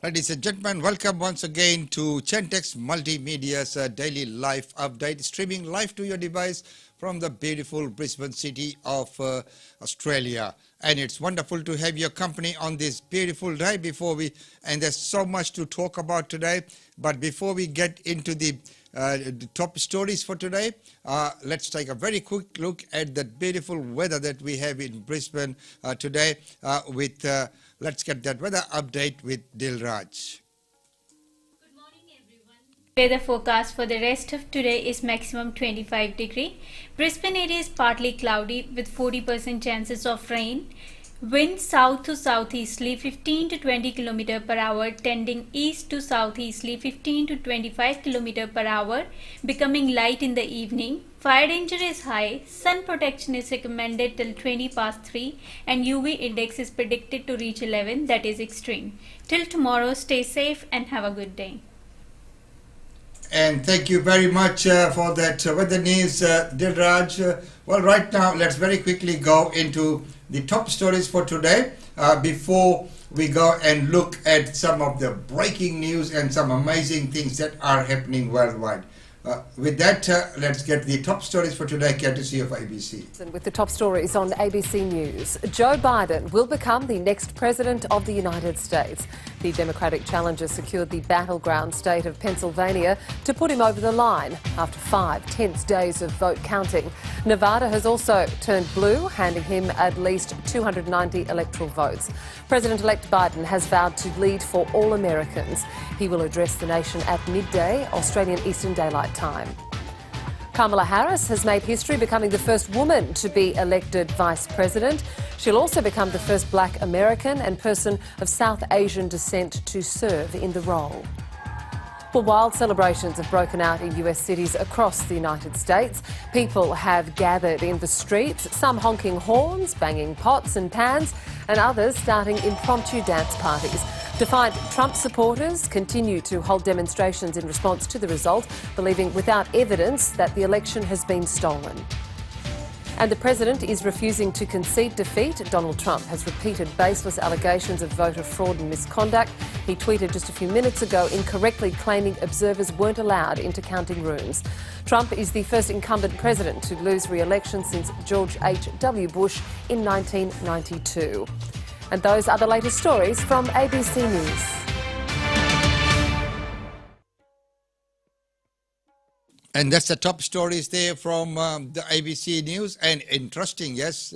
Ladies and gentlemen, welcome once again to Gentex Multimedia's daily live update, streaming live to your device from the beautiful Brisbane city of Australia. And it's wonderful to have your company on this beautiful day and there's so much to talk about today. But before we get into the top stories for today, let's take a very quick look at the beautiful weather that we have in Brisbane today let's get that weather update with Dilraj. Good morning everyone. Weather forecast for the rest of today is maximum 25 degree. Brisbane area is partly cloudy with 40% chances of rain. Wind south to southeasterly 15 to 20 km per hour, tending east to southeasterly 15 to 25 km per hour, becoming light in the evening. Fire danger is high. Sun protection is recommended till 20 past 3 and UV index is predicted to reach 11, that is extreme. Till tomorrow, stay safe and have a good day. And thank you very much for that weather news, Dilraj. Well, right now, let's very quickly go into the top stories for today before we go and look at some of the breaking news and some amazing things that are happening worldwide. With that, let's get the top stories for today, courtesy of ABC. And with the top stories on ABC News, Joe Biden will become the next president of the United States. The Democratic challenger secured the battleground state of Pennsylvania to put him over the line after 5 tense days of vote counting. Nevada has also turned blue, handing him at least 290 electoral votes. President-elect Biden has vowed to lead for all Americans. He will address the nation at midday, Australian Eastern Daylight Time. Kamala Harris has made history becoming the first woman to be elected vice president. She'll also become the first black American and person of South Asian descent to serve in the role. Well, wild celebrations have broken out in US cities across the United States. People have gathered in the streets, some honking horns, banging pots and pans, and others starting impromptu dance parties. Defiant Trump supporters continue to hold demonstrations in response to the result, believing without evidence that the election has been stolen. And the president is refusing to concede defeat. Donald Trump has repeated baseless allegations of voter fraud and misconduct. He tweeted just a few minutes ago incorrectly claiming observers weren't allowed into counting rooms. Trump is the first incumbent president to lose re-election since George H.W. Bush in 1992. And those are the latest stories from ABC News. And that's the top stories there from the ABC News. And interesting, yes,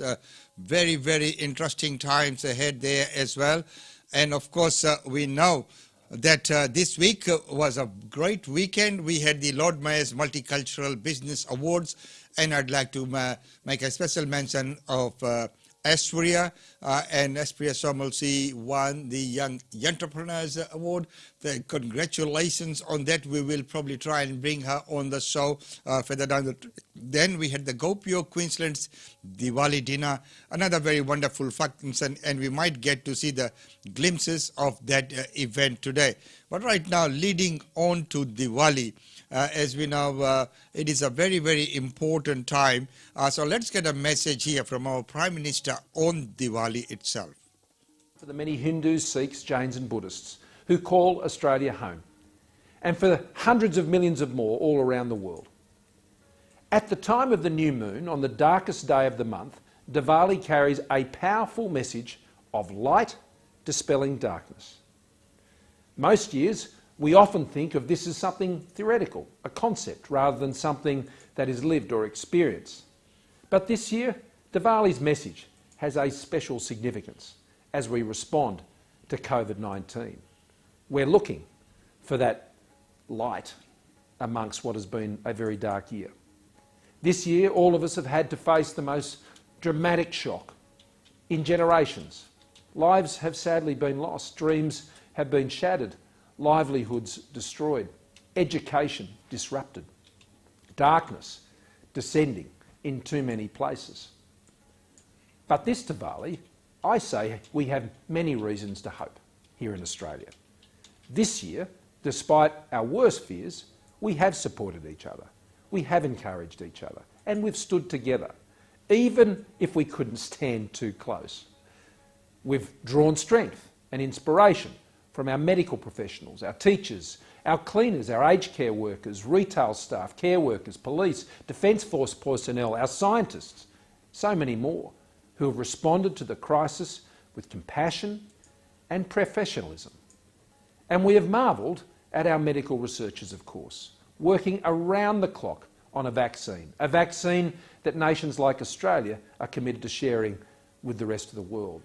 very, very interesting times ahead there as well. And of course, we know that this week was a great weekend. We had the Lord Mayor's Multicultural Business Awards, and I'd like to make a special mention of Aspria, and Aspria Somalsi won the Young Entrepreneurs Award. Congratulations on that. We will probably try and bring her on the show further down the track. Then we had the GoPure Queensland's Diwali dinner, another very wonderful function, and we might get to see the glimpses of that event today. But right now, leading on to Diwali, as we know, it is a very, very important time. So let's get a message here from our Prime Minister on Diwali itself. For the many Hindus, Sikhs, Jains and Buddhists who call Australia home, and for the hundreds of millions of more all around the world. At the time of the new moon, on the darkest day of the month, Diwali carries a powerful message of light dispelling darkness. Most years, we often think of this as something theoretical, a concept, rather than something that is lived or experienced. But this year, Diwali's message has a special significance as we respond to COVID-19. we're looking for that light amongst what has been a very dark year. This year, all of us have had to face the most dramatic shock in generations. Lives have sadly been lost, dreams have been shattered, livelihoods destroyed, education disrupted, darkness descending in too many places. But this Diwali, I say we have many reasons to hope here in Australia. This year, despite our worst fears, we have supported each other, we have encouraged each other, and we've stood together, even if we couldn't stand too close. We've drawn strength and inspiration from our medical professionals, our teachers, our cleaners, our aged care workers, retail staff, care workers, police, Defence Force personnel, our scientists, so many more, who have responded to the crisis with compassion and professionalism. And we have marvelled at our medical researchers, of course, working around the clock on a vaccine that nations like Australia are committed to sharing with the rest of the world.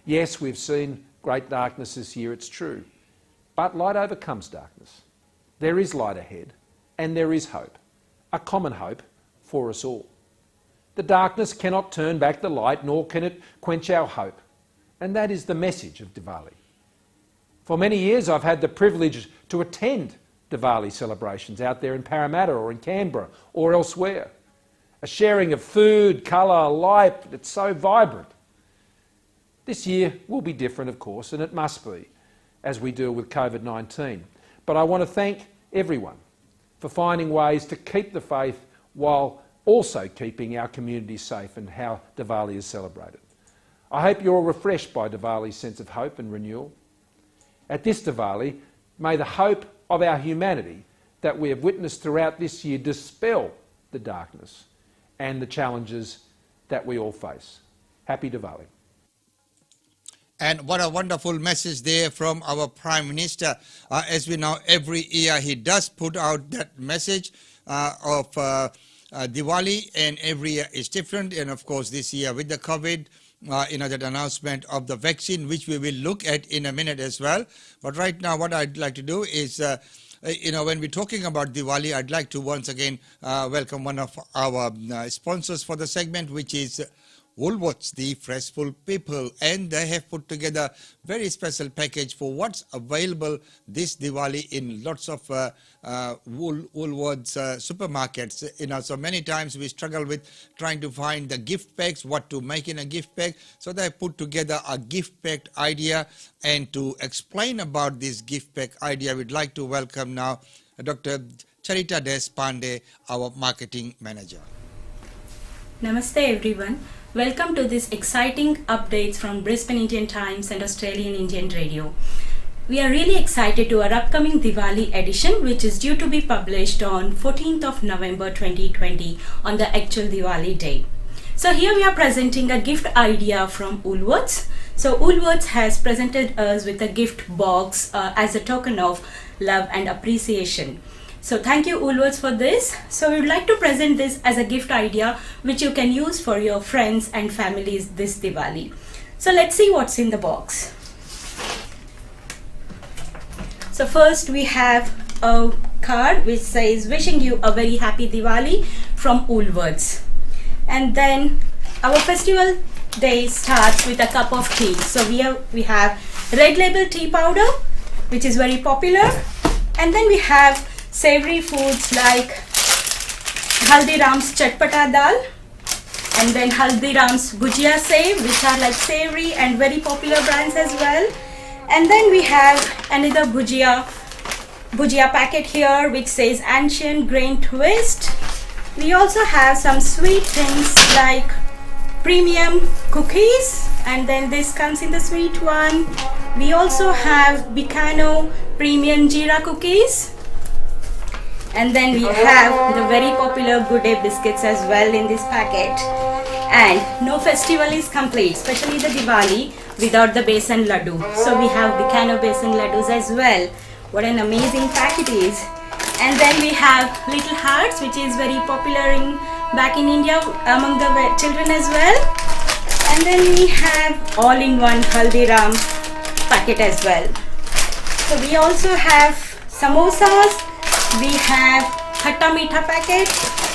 Yes, we've seen great darkness this year, it's true, but light overcomes darkness. There is light ahead, and there is hope, a common hope for us all. The darkness cannot turn back the light, nor can it quench our hope, and that is the message of Diwali. For many years I've had the privilege to attend Diwali celebrations out there in Parramatta or in Canberra or elsewhere. A sharing of food, colour, light, it's so vibrant. This year will be different, of course, and it must be, as we deal with COVID-19. But I want to thank everyone for finding ways to keep the faith while also keeping our community safe and how Diwali is celebrated. I hope you're all refreshed by Diwali's sense of hope and renewal. At this Diwali, may the hope of our humanity that we have witnessed throughout this year dispel the darkness and the challenges that we all face. Happy Diwali. And what a wonderful message there from our Prime Minister. As we know, every year he does put out that message of Diwali, and every year is different. And of course, this year with the COVID, that announcement of the vaccine, which we will look at in a minute as well. But right now, what I'd like to do is, when we're talking about Diwali, I'd like to once again welcome one of our sponsors for the segment, which is Woolworths, the Freshful People, and they have put together very special package for what's available this Diwali in lots of Woolworths supermarkets. So many times we struggle with trying to find the gift packs, what to make in a gift pack. So they put together a gift pack idea, and to explain about this gift pack idea, we'd like to welcome now Dr. Charita Deshpande, our marketing manager. Namaste everyone. Welcome to this exciting updates from Brisbane Indian Times and Australian Indian Radio. We are really excited to our upcoming Diwali edition, which is due to be published on 14th of November 2020 on the actual Diwali day. So here we are presenting a gift idea from Woolworths. So Woolworths has presented us with a gift box as a token of love and appreciation. So thank you Woolworths for this. So we would like to present this as a gift idea which you can use for your friends and families this Diwali. So let's see what's in the box. So first we have a card which says wishing you a very happy Diwali from Woolworths. And then our festival day starts with a cup of tea. So we have Red Label tea powder, which is very popular. And then we have savory foods like Haldiram's Chatpata Dal, and then Haldiram's Bhujia Sev, which are like savory and very popular brands as well. And then we have another Bhujia packet here which says Ancient Grain Twist. We also have some sweet things like premium cookies, and then this comes in the sweet one. We also have Bicano premium Jeera cookies. And then we have the very popular Good Day biscuits as well in this packet. And no festival is complete, especially the Diwali, without the besan laddu. So we have Bicano besan laddus as well. What an amazing pack it is. And then we have Little Hearts, which is very popular back in India among the children as well. And then we have all-in-one Haldiram packet as well. So we also have samosas, we have khatta meetha packet,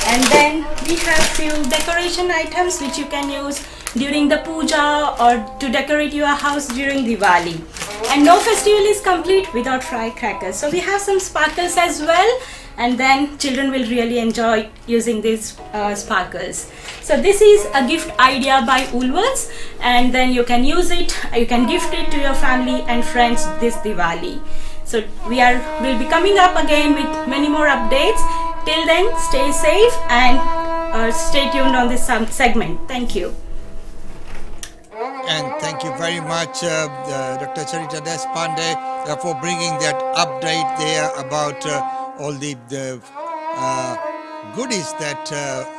and then we have few decoration items which you can use during the puja or to decorate your house during Diwali. And no festival is complete without firecrackers. So we have some sparkles as well, and then children will really enjoy using these sparkles. So this is a gift idea by Woolworths, and then you can use it, you can gift it to your family and friends this Diwali. So we'll be coming up again with many more updates. Till then, stay safe and stay tuned on this segment. Thank you. And thank you very much, Dr. Charita Deshpande, for bringing that update there about all the goodies that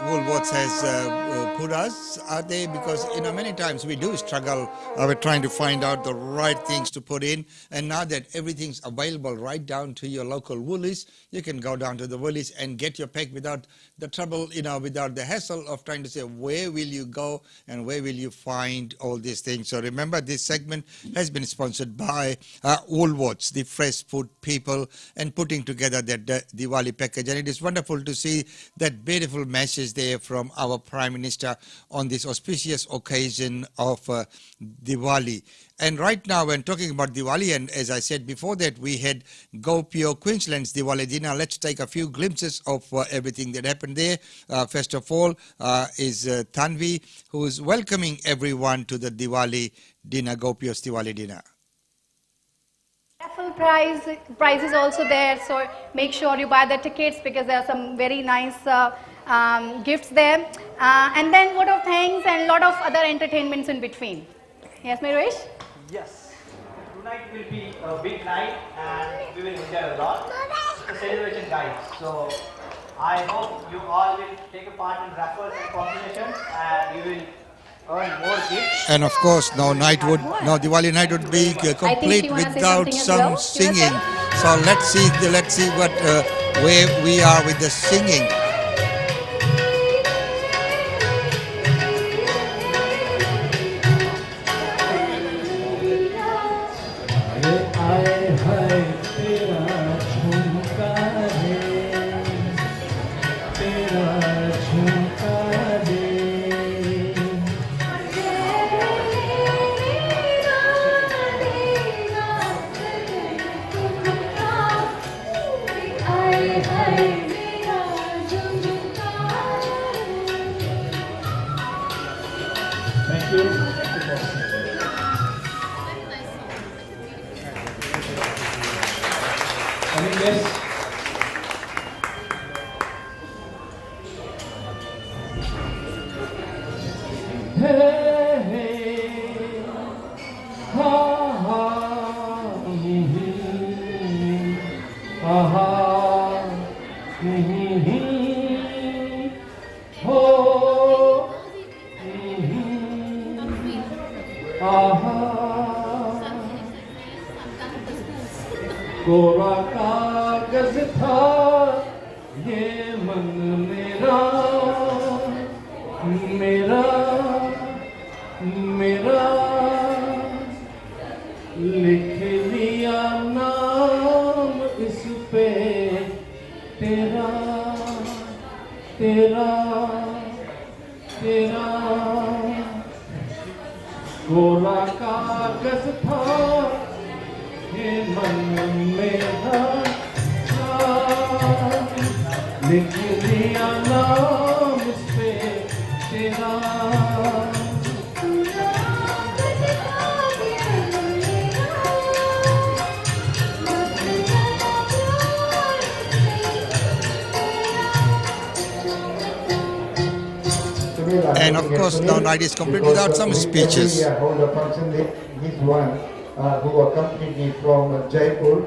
Woolworths has put us out there, because many times we do struggle with trying to find out the right things to put in, and now that everything's available right down to your local Woolies, you can go down to the Woolies and get your pack without the trouble, without the hassle of trying to say where will you go and where will you find all these things. So remember, this segment has been sponsored by Woolworths, the fresh food people, and putting together that Diwali package. And it is wonderful to see that beautiful message there from our Prime Minister on this auspicious occasion of Diwali. And right now, when talking about Diwali, and as I said before that, we had Go Pure Queensland's Diwali dinner. Let's take a few glimpses of everything that happened there. First of all, is Tanvi, who is welcoming everyone to the Diwali dinner, Go Pure's Diwali dinner. Raffle prize is also there, so make sure you buy the tickets because there are some very nice gifts there. And then word of thanks and a lot of other entertainments in between. Yes, Miroish? Yes. Tonight will be a big night and we will enjoy a lot. It's a celebration, guys. So I hope you all will take a part in raffles and competitions, and you will earn more gifts. And of course, no Diwali night would be complete without some singing. So let's see what where we are with the singing. कोरा कागज था ये मन मेरा मेरा मेरा लिख लिया नाम इस पे तेरा तेरा तेरा कोरा कागज था ये मन मेरा लिख लिया नाम इस पे तेरा And of course, no night is complete without some speeches. Hold a function. He's one who accompanied me from Jaipur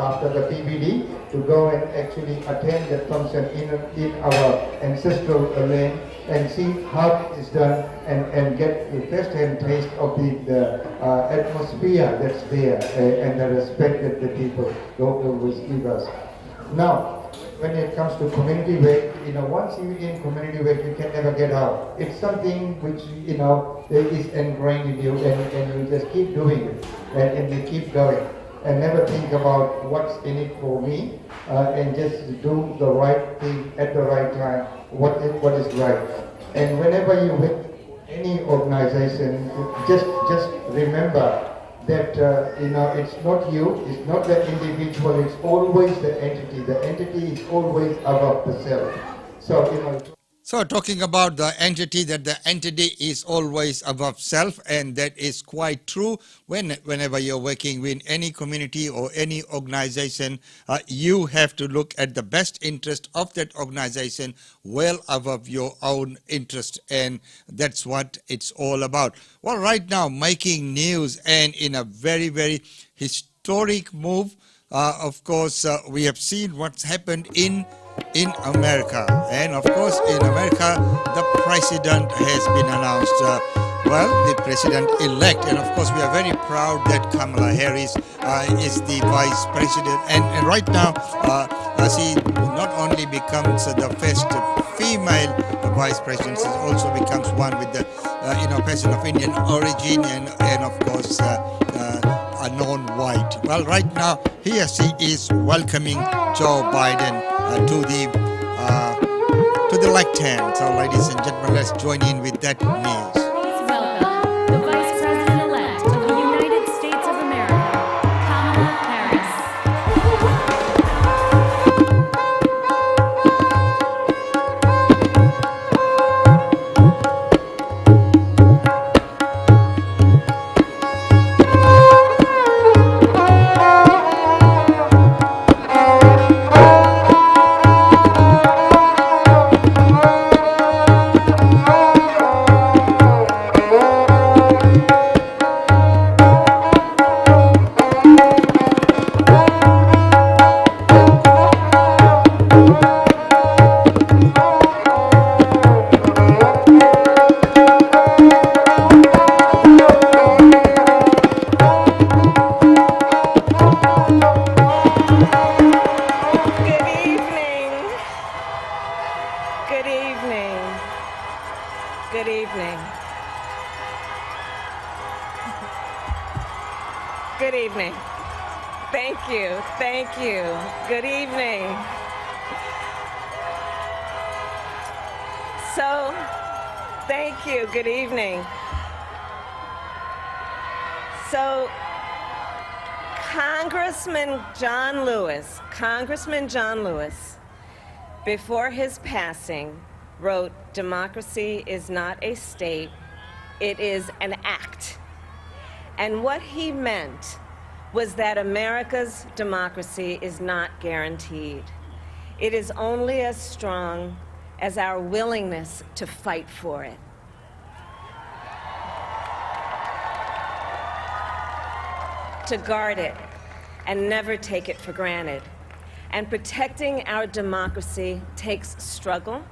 after the PBD to go and actually attend the function in our ancestral land and see how it is done and get the first-hand taste of the atmosphere that's there and the respect that the people always give us. Now, when it comes to community work, once you're in community work, you can never get out. It's something which, is ingrained in you and you just keep doing it and you keep going. and never think about what's in it for me, and just do the right thing at the right time, what is right. And whenever you with any organization, just remember that it's not you, it's not the individual, it's always the entity. The entity is always above the self. So So talking about the entity, that the entity is always above self, and that is quite true. Whenever you're working with any community or any organization, you have to look at the best interest of that organization well above your own interest, and that's what it's all about. Well, right now, making news, and in a very, very historic move, of course, we have seen what's happened in America. And of course, in America, the president has been announced, the president-elect. And of course, we are very proud that Kamala Harris is the vice president. And right now, she not only becomes the first female vice president, she also becomes one with the person of Indian origin, and of course, a non-white. Well, right now, here she is welcoming Joe Biden to the lectern. So, ladies and gentlemen, let's join in with that news. Please welcome the Vice President-elect of the United States of America, Kamala Harris. Good evening. Good evening. Thank you. Thank you. Good evening. So, thank you. Good evening. So, Congressman John Lewis, before his passing, wrote, "Democracy is not a state, it is an act." And what he meant was that America's democracy is not guaranteed. It is only as strong as our willingness to fight for it. To guard it and never take it for granted. And protecting our democracy takes struggle,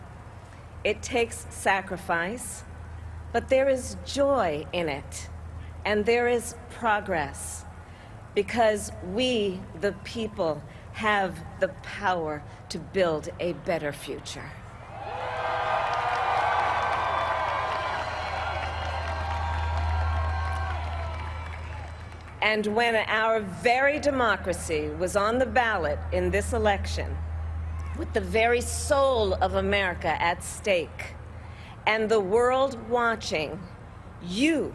it takes sacrifice, but there is joy in it, and there is progress, because we, the people, have the power to build a better future. And when our very democracy was on the ballot in this election, with the very soul of America at stake, and the world watching, you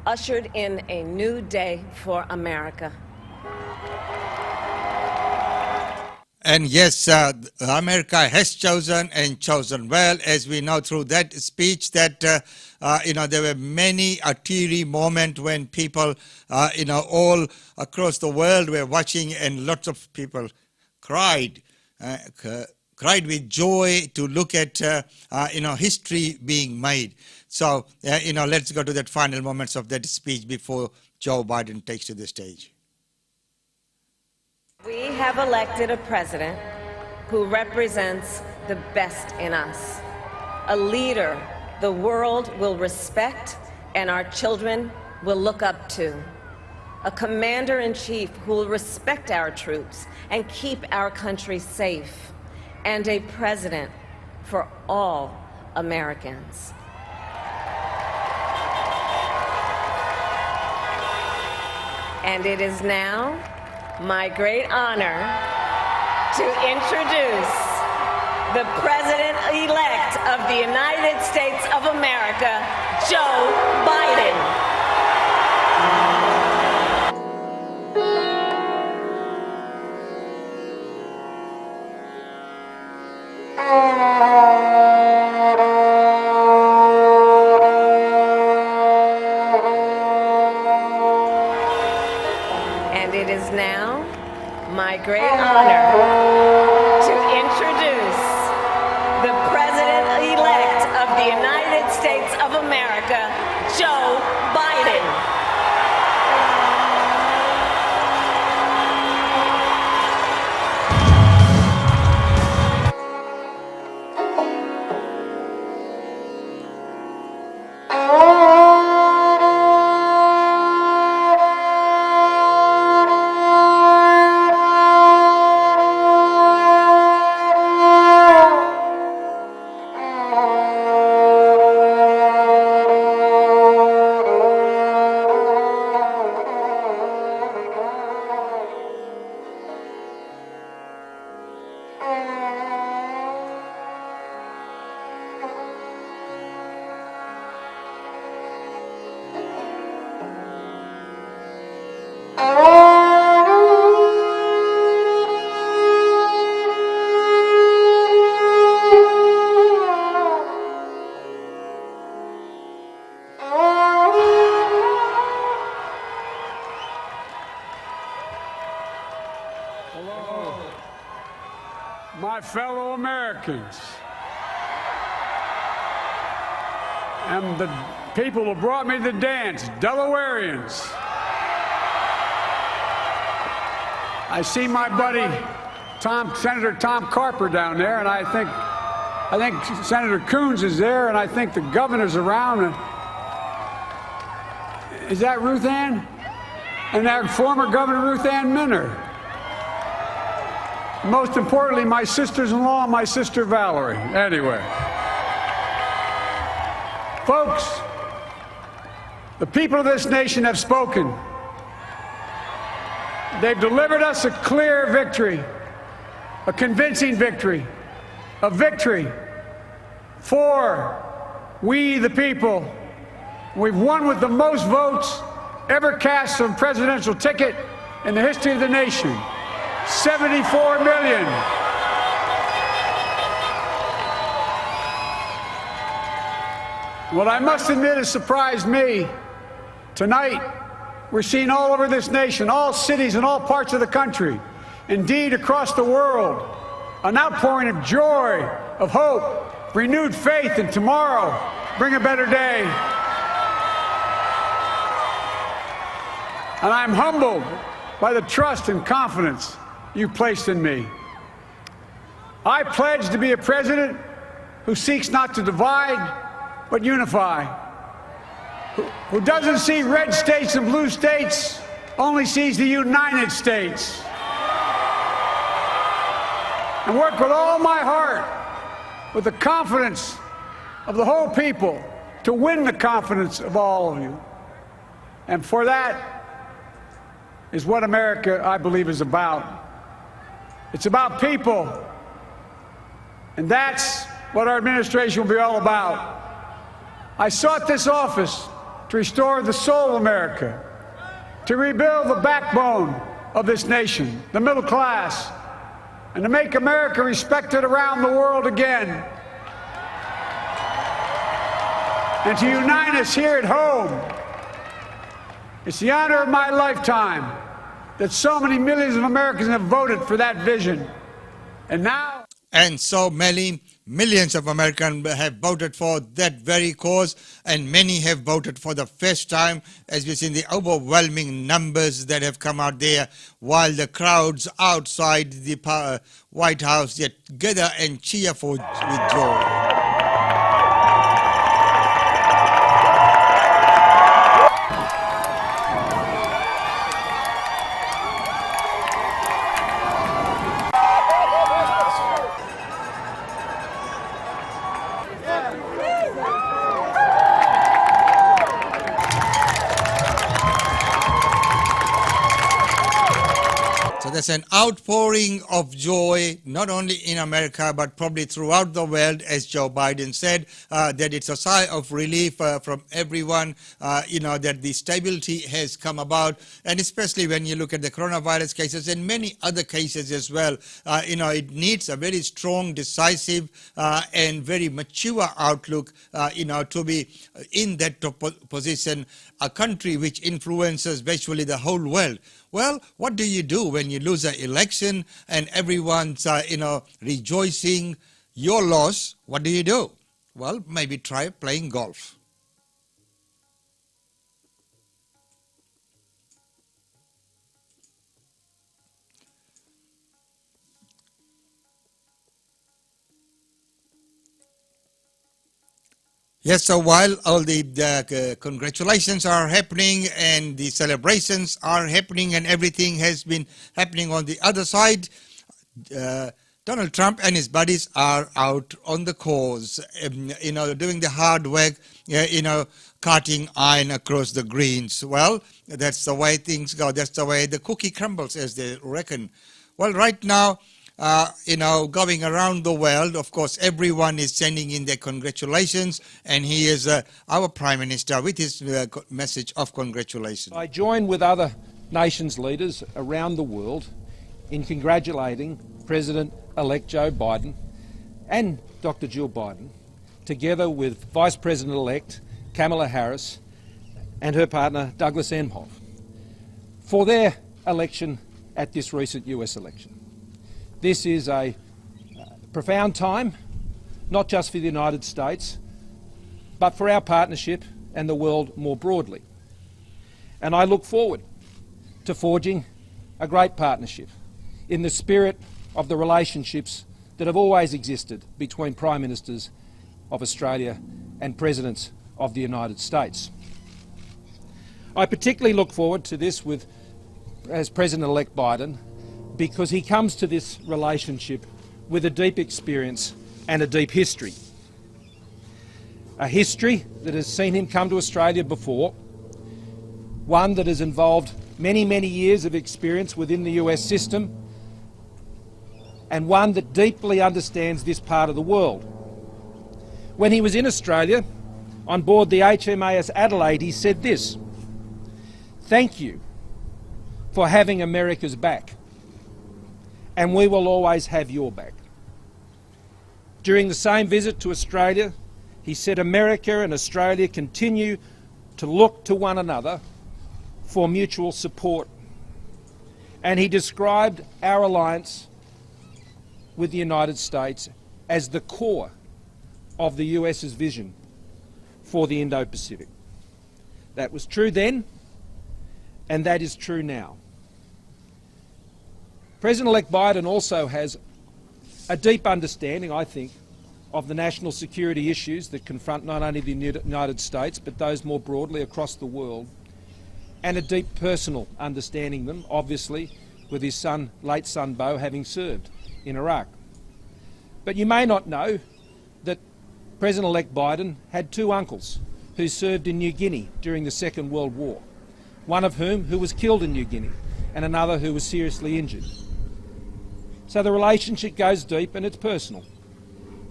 ushered in a new day for America. And yes, America has chosen, and chosen well, as we know through that speech that, there were many a teary moment when people, all across the world were watching, and lots of people cried with joy to look at, history being made. So, let's go to that final moments of that speech before Joe Biden takes to the stage. We have elected a president who represents the best in us, a leader the world will respect and our children will look up to, a commander-in-chief who will respect our troops and keep our country safe, and a president for all Americans. And it is now my great honor to introduce the President-elect of the United States of America, Joe Biden. And it is now my great honor to introduce the President-elect of the United States of America, Joe Biden. My fellow Americans and the people who brought me the dance, Delawareans. I see my buddy Senator Tom Carper down there, and I think Senator Coons is there, and I think the governor's around. Is that Ruth Ann? And that former Governor Ruth Ann Minner. Most importantly, my sisters-in-law and my sister Valerie. Anyway. Folks, the people of this nation have spoken. They've delivered us a clear victory, a convincing victory, a victory for we the people. We've won with the most votes ever cast on a presidential ticket in the history of the nation. 74 million. What I must admit has surprised me. Tonight, we're seeing all over this nation, all cities and all parts of the country, indeed across the world, an outpouring of joy, of hope, renewed faith in tomorrow, bring a better day. And I'm humbled by the trust and confidence you placed in me. I pledge to be a president who seeks not to divide, but unify, who doesn't see red states and blue states, only sees the United States. And work with all my heart, with the confidence of the whole people, to win the confidence of all of you. And for that is what America, I believe, is about. It's about people. And that's what our administration will be all about. I sought this office to restore the soul of America, to rebuild the backbone of this nation, the middle class, and to make America respected around the world again. And to unite us here at home. It's the honor of my lifetime that so many millions of Americans have voted for that vision. And now... And so many millions of Americans have voted for that very cause, and many have voted for the first time, as we've seen the overwhelming numbers that have come out there, while the crowds outside the White House yet gather and cheer with joy. Yes, an outpouring of joy, not only in America, but probably throughout the world, as Joe Biden said, that it's a sigh of relief from everyone, that the stability has come about. And especially when you look at the coronavirus cases and many other cases as well, it needs a very strong, decisive, and very mature outlook, to be in that position, a country which influences virtually the whole world. Well, what do you do when you lose an election and everyone's, rejoicing your loss? What do you do? Well, maybe try playing golf. Yes, so while all the congratulations are happening and the celebrations are happening and everything has been happening on the other side, Donald Trump and his buddies are out on the course, doing the hard work, carting iron across the greens. Well, that's the way things go. That's the way the cookie crumbles, as they reckon. Well, right now, going around the world, of course, everyone is sending in their congratulations, and he is our Prime Minister with his message of congratulations. I join with other nations' leaders around the world in congratulating President-elect Joe Biden and Dr. Jill Biden, together with Vice President-elect Kamala Harris and her partner Douglas Emhoff, for their election at this recent US election. This is a profound time, not just for the United States, but for our partnership and the world more broadly. And I look forward to forging a great partnership in the spirit of the relationships that have always existed between Prime Ministers of Australia and Presidents of the United States. I particularly look forward to this as President-elect Biden, because he comes to this relationship with a deep experience and a deep history. A history that has seen him come to Australia before, one that has involved many, many years of experience within the US system, and one that deeply understands this part of the world. When he was in Australia, on board the HMAS Adelaide, he said this: "Thank you for having America's back, and we will always have your back." During the same visit to Australia, he said America and Australia continue to look to one another for mutual support. And he described our alliance with the United States as the core of the US's vision for the Indo-Pacific. That was true then, and that is true now. President-elect Biden also has a deep understanding, I think, of the national security issues that confront not only the United States, but those more broadly across the world, and a deep personal understanding of them, obviously, with his late son Beau having served in Iraq. But you may not know that President-elect Biden had two uncles who served in New Guinea during the Second World War, one of whom who was killed in New Guinea and another who was seriously injured. So the relationship goes deep and it's personal.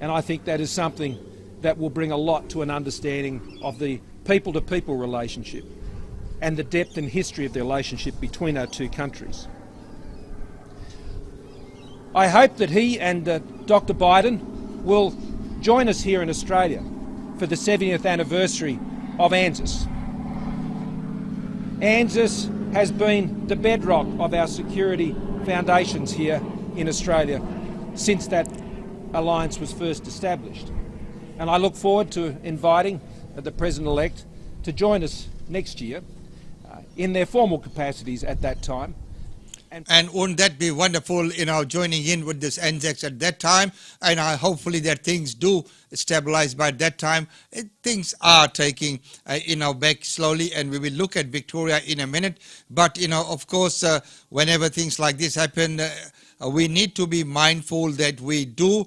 And I think that is something that will bring a lot to an understanding of the people-to-people relationship and the depth and history of the relationship between our two countries. I hope that he and Dr. Biden will join us here in Australia for the 70th anniversary of ANZUS. ANZUS has been the bedrock of our security foundations here in Australia since that alliance was first established. And I look forward to inviting the President-elect to join us next year in their formal capacities at that time. And wouldn't that be wonderful, joining in with this ANZUS at that time? And hopefully that things do stabilize by that time. Things are taking, back slowly, and we will look at Victoria in a minute. But, of course, whenever things like this happen, we need to be mindful that we do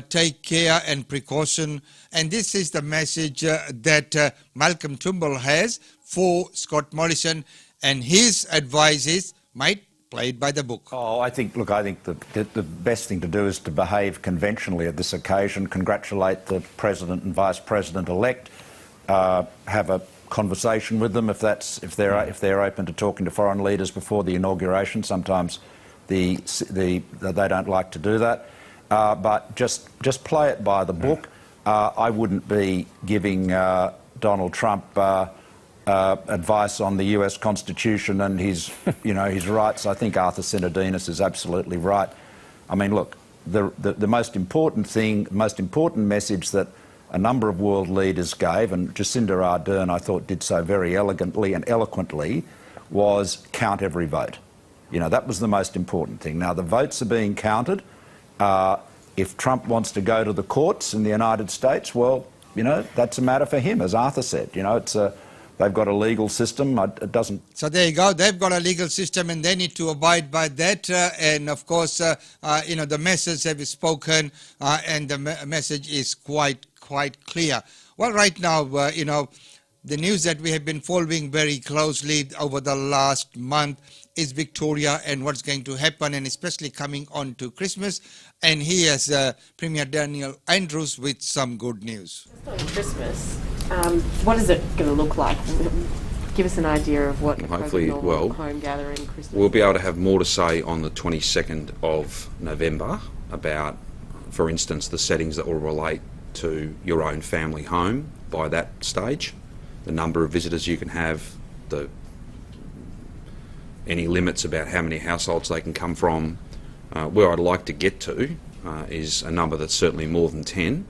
take care and precaution. And this is the message that Malcolm Turnbull has for Scott Morrison. And his advice is, mate, play it by the book. Oh, I think the best thing to do is to behave conventionally at this occasion, congratulate the President and Vice President-elect, have a conversation with them if they're open to talking to foreign leaders before the inauguration. Sometimes they don't like to do that, but just play it by the book. I wouldn't be giving Donald Trump advice on the US Constitution and his rights. I think Arthur Sinodinos is absolutely right. I mean, look, the most important message that a number of world leaders gave, and Jacinda Ardern, I thought, did so very elegantly and eloquently, was count every vote. That was the most important thing. Now, the votes are being counted. If Trump wants to go to the courts in the United States, well, that's a matter for him, as Arthur said. They've got a legal system. It doesn't. So there you go. They've got a legal system, and they need to abide by that. And of course, the message have spoken, and the message is quite clear. Well, right now, the news that we have been following very closely over the last month is Victoria and what's going to happen, and especially coming on to Christmas. And here's Premier Daniel Andrews with some good news. Christmas, what is it going to look like? Give us an idea of what hopefully, home gathering Christmas. We'll be able to have more to say on the 22nd of November about, for instance, the settings that will relate to your own family home by that stage, the number of visitors you can have, any limits about how many households they can come from. Where I'd like to get to is a number that's certainly more than 10,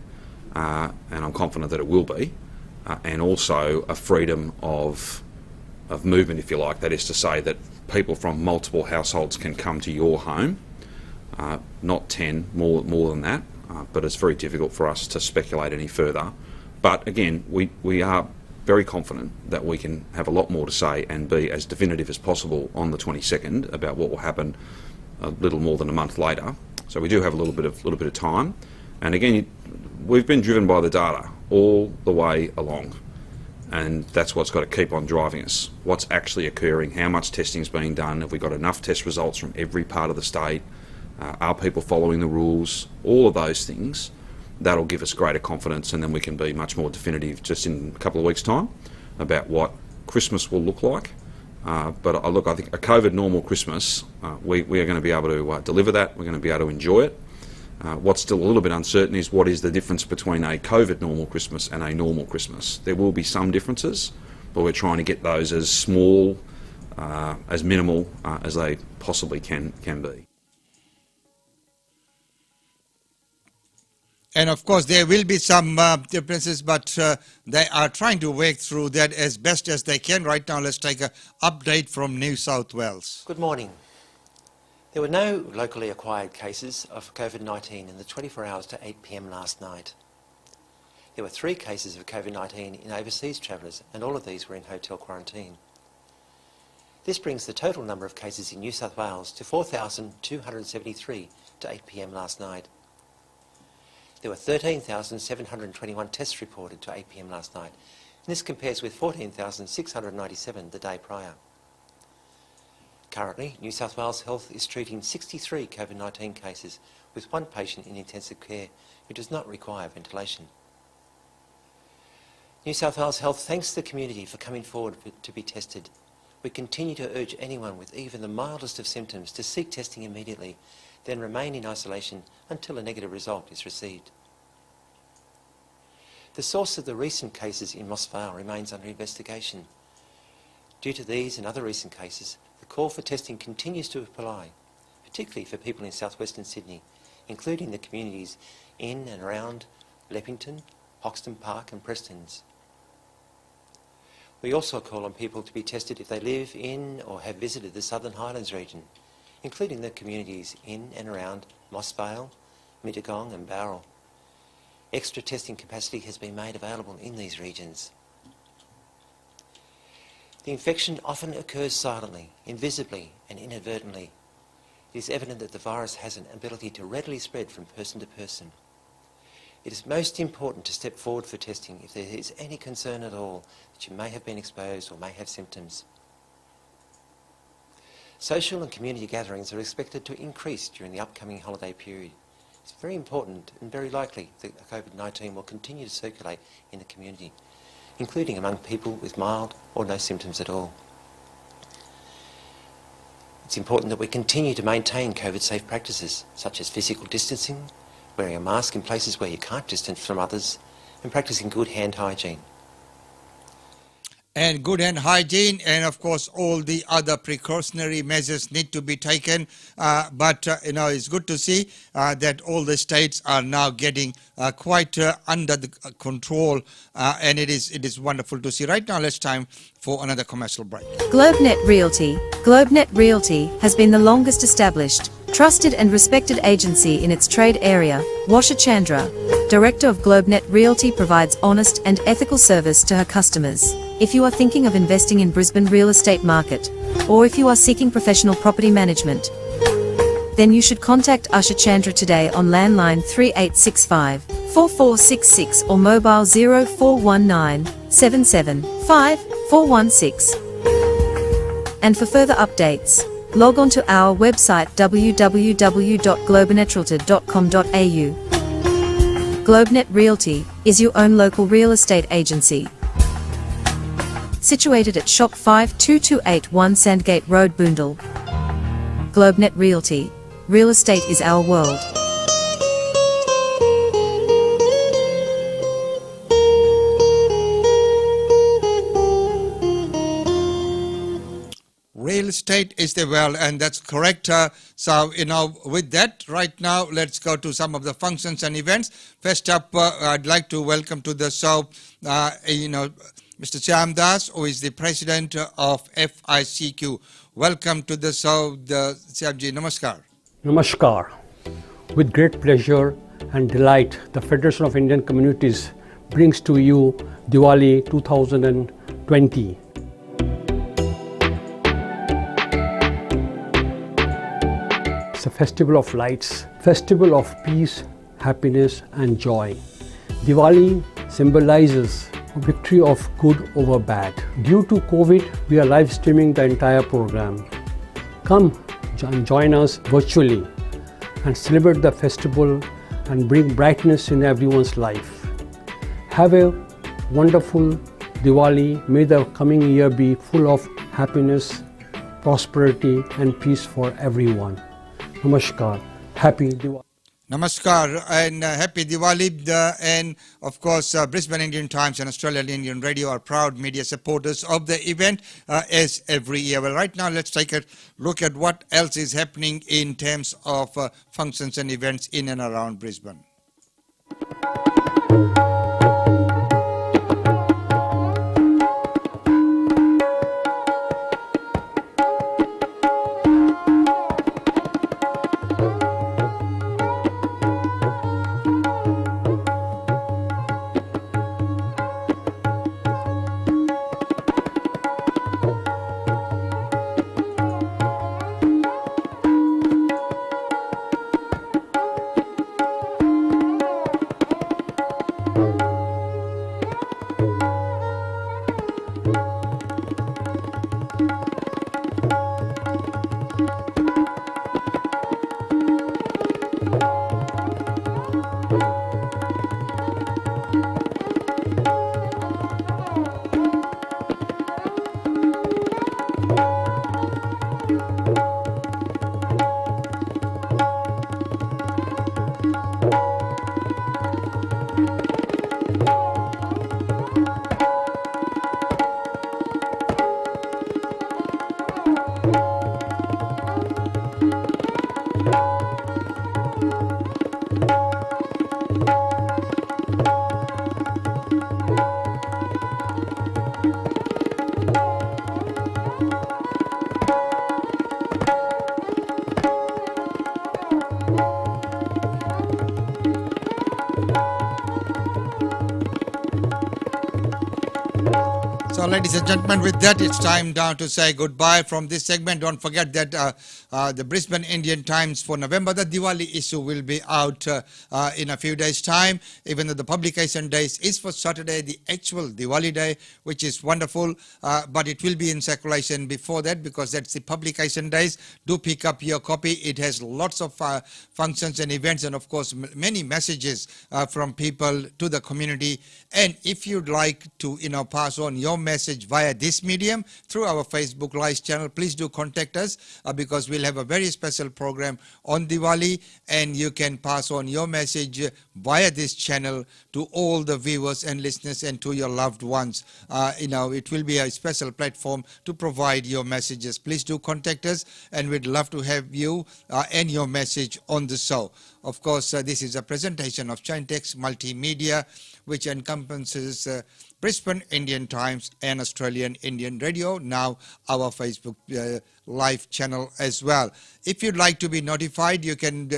and I'm confident that it will be, and also a freedom of movement, if you like. That is to say that people from multiple households can come to your home, not 10, more than that, but it's very difficult for us to speculate any further. But again, we are very confident that we can have a lot more to say and be as definitive as possible on the 22nd about what will happen a little more than a month later. So we do have a little bit of time, and again, we've been driven by the data all the way along, and that's what's got to keep on driving us. What's actually occurring? How much testing is being done? Have we got enough test results from every part of the state? Are people following the rules? All of those things. That'll give us greater confidence, and then we can be much more definitive just in a couple of weeks' time about what Christmas will look like. But look, I think a COVID normal Christmas, we are going to be able to deliver that. We're going to be able to enjoy it. What's still a little bit uncertain is what is the difference between a COVID normal Christmas and a normal Christmas. There will be some differences, but we're trying to get those as small, as minimal as they possibly can be. And of course, there will be some differences, but they are trying to work through that as best as they can. Right now, let's take an update from New South Wales. Good morning. There were no locally acquired cases of COVID-19 in the 24 hours to 8 p.m. last night. There were 3 cases of COVID-19 in overseas travellers, and all of these were in hotel quarantine. This brings the total number of cases in New South Wales to 4,273 to 8 p.m. last night. There were 13,721 tests reported to 8 p.m. last night, and this compares with 14,697 the day prior. Currently, New South Wales Health is treating 63 COVID-19 cases, with 1 patient in intensive care who does not require ventilation. New South Wales Health thanks the community for coming forward to be tested. We continue to urge anyone with even the mildest of symptoms to seek testing immediately, then remain in isolation until a negative result is received. The source of the recent cases in Moss Vale remains under investigation. Due to these and other recent cases, the call for testing continues to apply, particularly for people in southwestern Sydney, including the communities in and around Leppington, Hoxton Park and Prestons. We also call on people to be tested if they live in or have visited the Southern Highlands region, including the communities in and around Moss Vale, Mittagong and Bowral. Extra testing capacity has been made available in these regions. The infection often occurs silently, invisibly and inadvertently. It is evident that the virus has an ability to readily spread from person to person. It is most important to step forward for testing if there is any concern at all that you may have been exposed or may have symptoms. Social and community gatherings are expected to increase during the upcoming holiday period. It's very important and very likely that COVID-19 will continue to circulate in the community, including among people with mild or no symptoms at all. It's important that we continue to maintain COVID-safe practices, such as physical distancing, wearing a mask in places where you can't distance from others, and practicing good hand hygiene. And good hand hygiene, and of course all the other precautionary measures need to be taken. But it's good to see that all the states are now getting quite under the control, and it is wonderful to see. Right now, let's time for another commercial break. GlobeNet Realty. GlobeNet Realty has been the longest established, trusted and respected agency in its trade area. Washa Chandra, Director of GlobeNet Realty, provides honest and ethical service to her customers. If you are thinking of investing in Brisbane real estate market, or if you are seeking professional property management, then you should contact Usha Chandra today on landline 3865 4466 or mobile 0419 775 416. And for further updates, log on to our website www.globenetralty.com.au. GlobeNet Realty is your own local real estate agency. Situated at Shop 52281 Sandgate Road, Boondall. GlobeNet Realty. Real estate is our world. Real estate is the world, and that's correct. So, with that, right now, let's go to some of the functions and events. First up, I'd like to welcome to the show, Mr. Shyam Das, who is the president of FICQ. Welcome to the show, Shyamji. Namaskar. Namaskar. With great pleasure and delight, the Federation of Indian Communities brings to you Diwali 2020. It's a festival of lights, festival of peace, happiness and joy. Diwali symbolizes victory of good over bad. Due to COVID, we are live streaming the entire program. Come and join us virtually and celebrate the festival and bring brightness in everyone's life. Have a wonderful Diwali. May the coming year be full of happiness, prosperity and peace for everyone. Namaskar. Happy Diwali. Namaskar and happy Diwali. And of course, Brisbane Indian Times and Australian Indian Radio are proud media supporters of the event as every year. Well, right now, let's take a look at what else is happening in terms of functions and events in and around Brisbane. So, ladies and gentlemen, with that, it's time now to say goodbye from this segment. Don't forget that the Brisbane Indian Times for November, the Diwali issue, will be out in a few days' time. Even though the publication days is for Saturday, the actual Diwali day, which is wonderful, but it will be in circulation before that because that's the publication days. Do pick up your copy. It has lots of functions and events, and of course many messages from people to the community. And if you'd like to pass on your message via this medium through our Facebook Live channel, please do contact us because we'll have a very special program on Diwali, and you can pass on your message via this channel to all the viewers and listeners and to your loved ones. It will be a special platform to provide your messages. Please do contact us, and we'd love to have you and your message on the show. Of course, this is a presentation of Chinetext Multimedia, which encompasses Brisbane Indian Times and Australian Indian Radio, now our Facebook Live channel as well. If you'd like to be notified, you can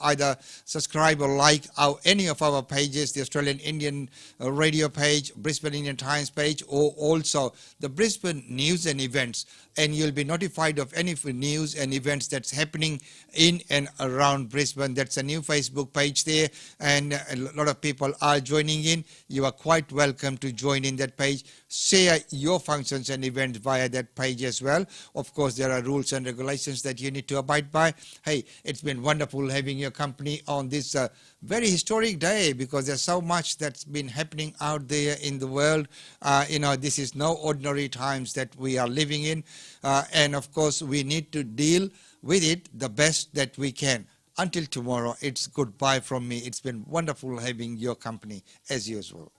either subscribe or like any of our pages, the Australian Indian Radio page, Brisbane Indian Times page, or also the Brisbane News and Events, and you'll be notified of any news and events that's happening in and around Brisbane. That's a new Facebook page there, and a lot of people are joining in. You are quite welcome to join in that page. Share your functions and events via that page as well. Of course, there are rules and regulations that you need to abide by. Hey, it's been wonderful having your company on this very historic day because there's so much that's been happening out there in the world. This is no ordinary times that we are living in. And of course, we need to deal with it the best that we can. Until tomorrow, it's goodbye from me. It's been wonderful having your company as usual.